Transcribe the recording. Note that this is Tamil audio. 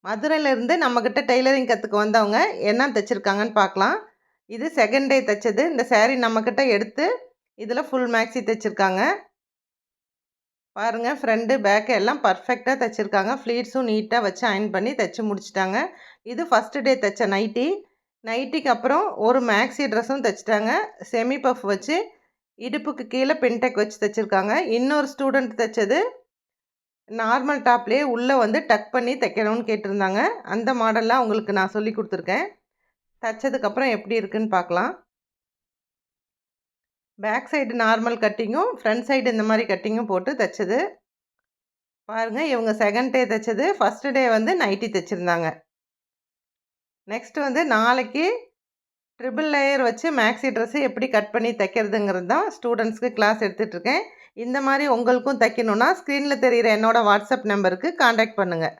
மதுரையிலேருந்து நம்மக்கிட்ட டெய்லரிங் கற்றுக்க வந்தவங்க என்ன தைச்சிருக்காங்கன்னு பார்க்கலாம். இது செகண்ட் டே தைச்சது. இந்த சேரீ நம்மக்கிட்ட எடுத்து இதில் ஃபுல் மேக்ஸி தைச்சிருக்காங்க. பாருங்கள், ஃப்ரண்ட்டு பேக்கு எல்லாம் பர்ஃபெக்டாக தைச்சிருக்காங்க. ஃப்ளீட்ஸும் நீட்டாக வச்சு அயர்ன் பண்ணி தைச்சி முடிச்சிட்டாங்க. இது ஃபஸ்ட்டு டே தைச்ச நைட்டி. நைட்டிக்கு அப்புறம் ஒரு மேக்ஸி ட்ரெஸ்ஸும் தைச்சிட்டாங்க. செமி பஃப் வச்சு இடுப்புக்கு கீழே பின்டெக் வச்சு தைச்சிருக்காங்க. இன்னொரு ஸ்டூடெண்ட் தைச்சது நார்மல் டாப்லேயே உள்ளே வந்து டக் பண்ணி தைக்கணும்னு கேட்டிருந்தாங்க. அந்த மாடல்லாம் உங்களுக்கு நான் சொல்லி கொடுத்துருக்கேன். தைச்சதுக்கப்புறம் எப்படி இருக்குன்னு பார்க்கலாம். பேக் சைடு நார்மல் கட்டிங்கும் ஃப்ரண்ட் சைடு இந்த மாதிரி கட்டிங்கும் போட்டு தைச்சது. பாருங்கள், இவங்க செகண்ட் டே தைச்சது. ஃபஸ்ட்டு டே வந்து நைட்டி தைச்சிருந்தாங்க. நெக்ஸ்ட்டு வந்து நாளைக்கு ட்ரிபிள் லேயர் வச்சு மேக்ஸி ட்ரெஸ்ஸு எப்படி கட் பண்ணி தைக்கிறதுங்கிறது தான் ஸ்டூடெண்ட்ஸ்க்கு கிளாஸ் எடுத்துகிட்ருக்கேன். இந்த மாதிரி உங்களுக்கும் தைக்கணுன்னா ஸ்க்ரீனில் தெரிகிற என்னோடய வாட்ஸ்அப் நம்பருக்கு காண்டாக்ட் பண்ணுங்கள்.